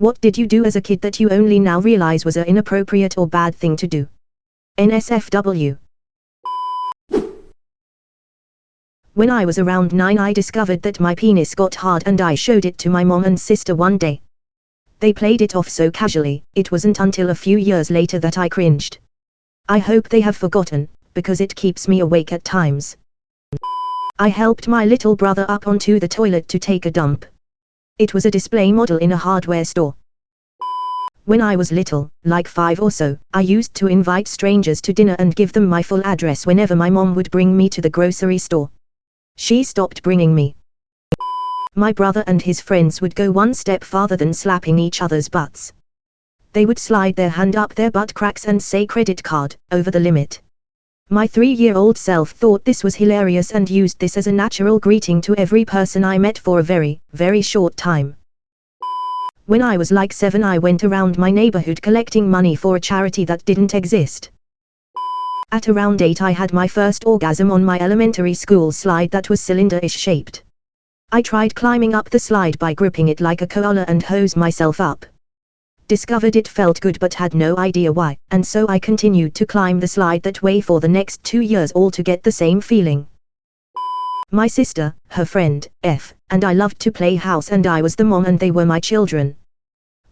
What did you do as a kid that you only now realize was an inappropriate or bad thing to do? NSFW. When I was around 9, I discovered that my penis got hard and I showed it to my mom and sister one day. They played it off so casually, it wasn't until a few years later that I cringed. I hope they have forgotten, because it keeps me awake at times. I helped my little brother up onto the toilet to take a dump. It was a display model in a hardware store. When I was little, like 5 or so, I used to invite strangers to dinner and give them my full address whenever my mom would bring me to the grocery store. She stopped bringing me. My brother and his friends would go one step farther than slapping each other's butts. They would slide their hand up their butt cracks and say credit card, over the limit. My 3-year-old self thought this was hilarious and used this as a natural greeting to every person I met for a very, very short time. When I was like 7, I went around my neighborhood collecting money for a charity that didn't exist. At around 8, I had my first orgasm on my elementary school slide that was cylinder-ish shaped. I tried climbing up the slide by gripping it like a koala and hose myself up. Discovered it felt good but had no idea why, and so I continued to climb the slide that way for the next 2 years all to get the same feeling. My sister, her friend, F, and I loved to play house and I was the mom and they were my children.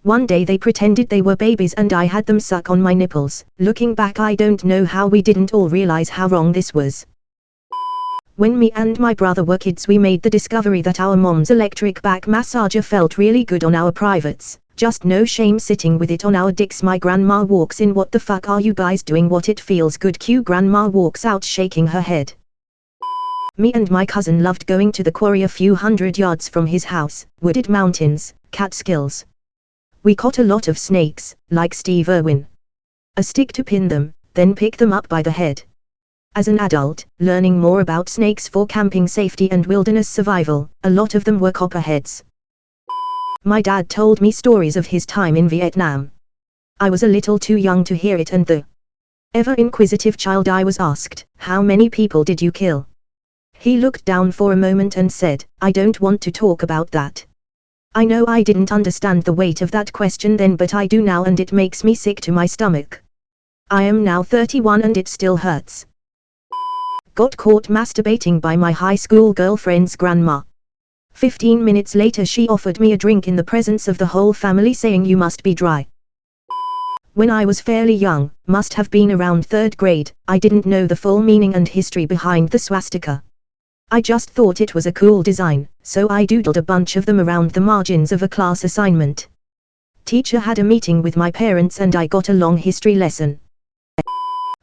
One day they pretended they were babies and I had them suck on my nipples. Looking back, I don't know how we didn't all realize how wrong this was. When me and my brother were kids, we made the discovery that our mom's electric back massager felt really good on our privates. Just no shame sitting with it on our dicks. My grandma walks in. What the fuck are you guys doing? What, it feels good? Cue grandma walks out shaking her head. Me and my cousin loved going to the quarry a few hundred yards from his house, wooded mountains, Catskills. We caught a lot of snakes, like Steve Irwin. A stick to pin them, then pick them up by the head. As an adult, learning more about snakes for camping safety and wilderness survival, a lot of them were copperheads. My dad told me stories of his time in Vietnam. I was a little too young to hear it, and the ever inquisitive child I was asked, "How many people did you kill?" He looked down for a moment and said, "I don't want to talk about that." I know I didn't understand the weight of that question then, but I do now, and it makes me sick to my stomach. I am now 31 and it still hurts. Got caught masturbating by my high school girlfriend's grandma. 15 minutes later she offered me a drink in the presence of the whole family, saying, "You must be dry." When I was fairly young, must have been around 3rd grade, I didn't know the full meaning and history behind the swastika. I just thought it was a cool design, so I doodled a bunch of them around the margins of a class assignment. Teacher had a meeting with my parents and I got a long history lesson.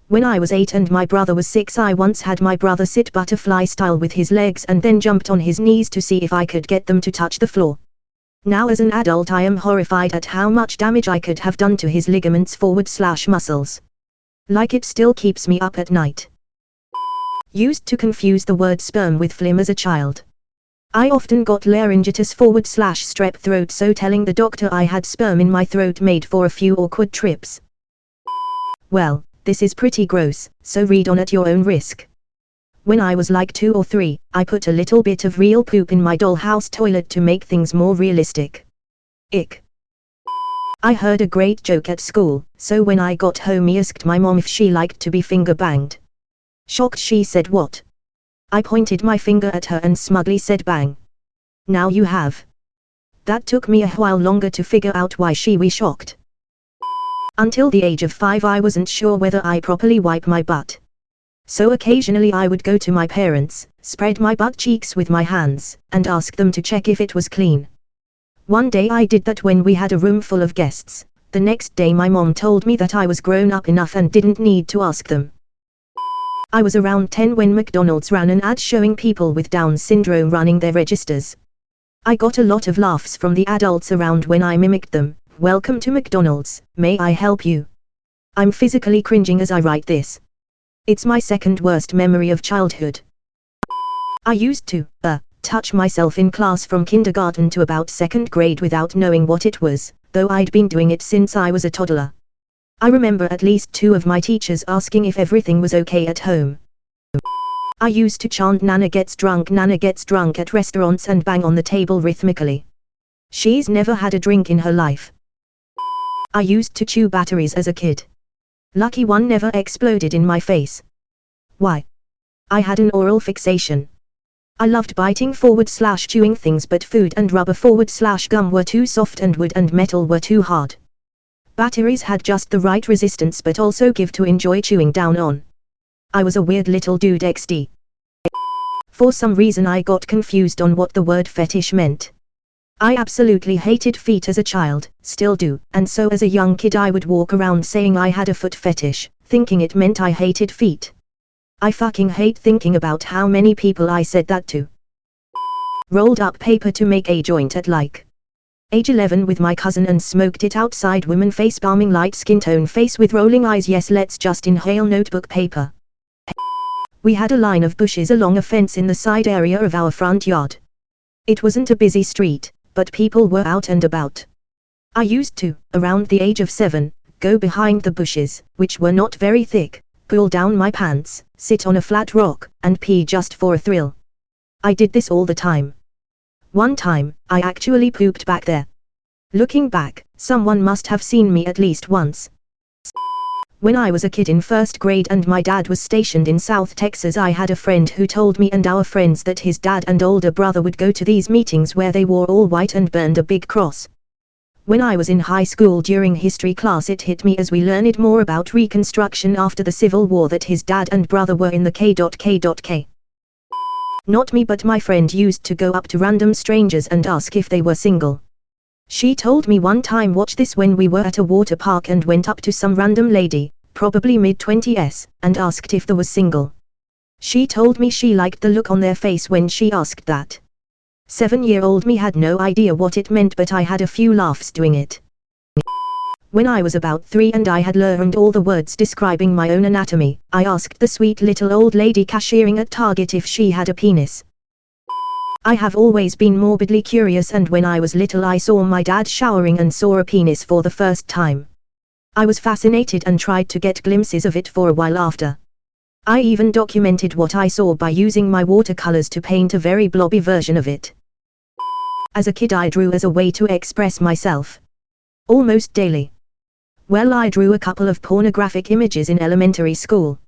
When I was 8 and my brother was 6, I once had my brother sit butterfly style with his legs and then jumped on his knees to see if I could get them to touch the floor. Now as an adult I am horrified at how much damage I could have done to his ligaments/muscles. Like it still keeps me up at night. Used to confuse the word sperm with phlegm as a child. I often got laryngitis/strep throat, so telling the doctor I had sperm in my throat made for a few awkward trips. Well, this is pretty gross, so read on at your own risk. When I was like 2 or 3, I put a little bit of real poop in my dollhouse toilet to make things more realistic. Ick. I heard a great joke at school, so when I got home I asked my mom if she liked to be finger banged. Shocked she said, "What?" I pointed my finger at her and smugly said, "Bang. Now you have." That took me a while longer to figure out why she was shocked. Until the age of 5 I wasn't sure whether I properly wipe my butt. So occasionally I would go to my parents, spread my butt cheeks with my hands, and ask them to check if it was clean. One day I did that when we had a room full of guests. The next day my mom told me that I was grown up enough and didn't need to ask them. I was around 10 when McDonald's ran an ad showing people with Down syndrome running their registers. I got a lot of laughs from the adults around when I mimicked them. "Welcome to McDonald's, may I help you?" I'm physically cringing as I write this. It's my second worst memory of childhood. I used to, touch myself in class from kindergarten to about 2nd grade without knowing what it was, though I'd been doing it since I was a toddler. I remember at least 2 of my teachers asking if everything was okay at home. I used to chant Nana gets drunk at restaurants and bang on the table rhythmically. She's never had a drink in her life, I used to chew batteries as a kid. Lucky one never exploded in my face. Why? I had an oral fixation. I loved biting / chewing things, but food and rubber / gum were too soft and wood and metal were too hard. Batteries had just the right resistance but also give to enjoy chewing down on. I was a weird little dude XD. For some reason I got confused on what the word fetish meant. I absolutely hated feet as a child, still do, and so as a young kid I would walk around saying I had a foot fetish, thinking it meant I hated feet. I fucking hate thinking about how many people I said that to. Rolled up paper to make a joint at like age 11 with my cousin and smoked it outside. Woman face palming, light skin tone face with rolling eyes. Yes, let's just inhale. Notebook paper. We had a line of bushes along a fence in the side area of our front yard. It wasn't a busy street, but people were out and about. I used to, around the age of 7, go behind the bushes, which were not very thick, pull down my pants, sit on a flat rock, and pee just for a thrill. I did this all the time. One time, I actually pooped back there. Looking back, someone must have seen me at least once. When I was a kid in first grade and my dad was stationed in South Texas, I had a friend who told me and our friends that his dad and older brother would go to these meetings where they wore all white and burned a big cross. When I was in high school during history class, it hit me as we learned more about Reconstruction after the Civil War that his dad and brother were in the K.K. Not me, but my friend used to go up to random strangers and ask if they were single. She told me one time, watch this, when we were at a water park and went up to some random lady, probably mid-20s, and asked if they was single. She told me she liked the look on their face when she asked that. 7-year-old me had no idea what it meant, but I had a few laughs doing it. When I was about 3 and I had learned all the words describing my own anatomy, I asked the sweet little old lady cashiering at Target if she had a penis. I have always been morbidly curious, and when I was little I saw my dad showering and saw a penis for the first time. I was fascinated and tried to get glimpses of it for a while after. I even documented what I saw by using my watercolors to paint a very blobby version of it. As a kid I drew as a way to express myself. Almost daily. Well, I drew a couple of pornographic images in elementary school.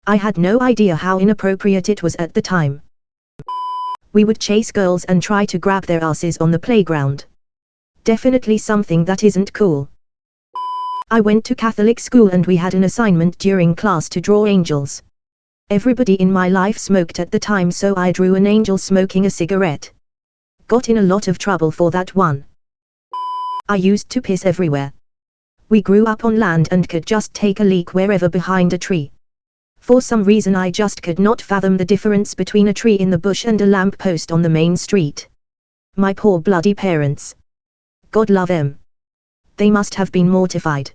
I had no idea how inappropriate it was at the time. We would chase girls and try to grab their asses on the playground. Definitely something that isn't cool. I went to Catholic school and we had an assignment during class to draw angels. Everybody in my life smoked at the time, so I drew an angel smoking a cigarette. Got in a lot of trouble for that one. I used to piss everywhere. We grew up on land and could just take a leak wherever behind a tree. For some reason I just could not fathom the difference between a tree in the bush and a lamp post on the main street. My poor bloody parents. God love them. They must have been mortified.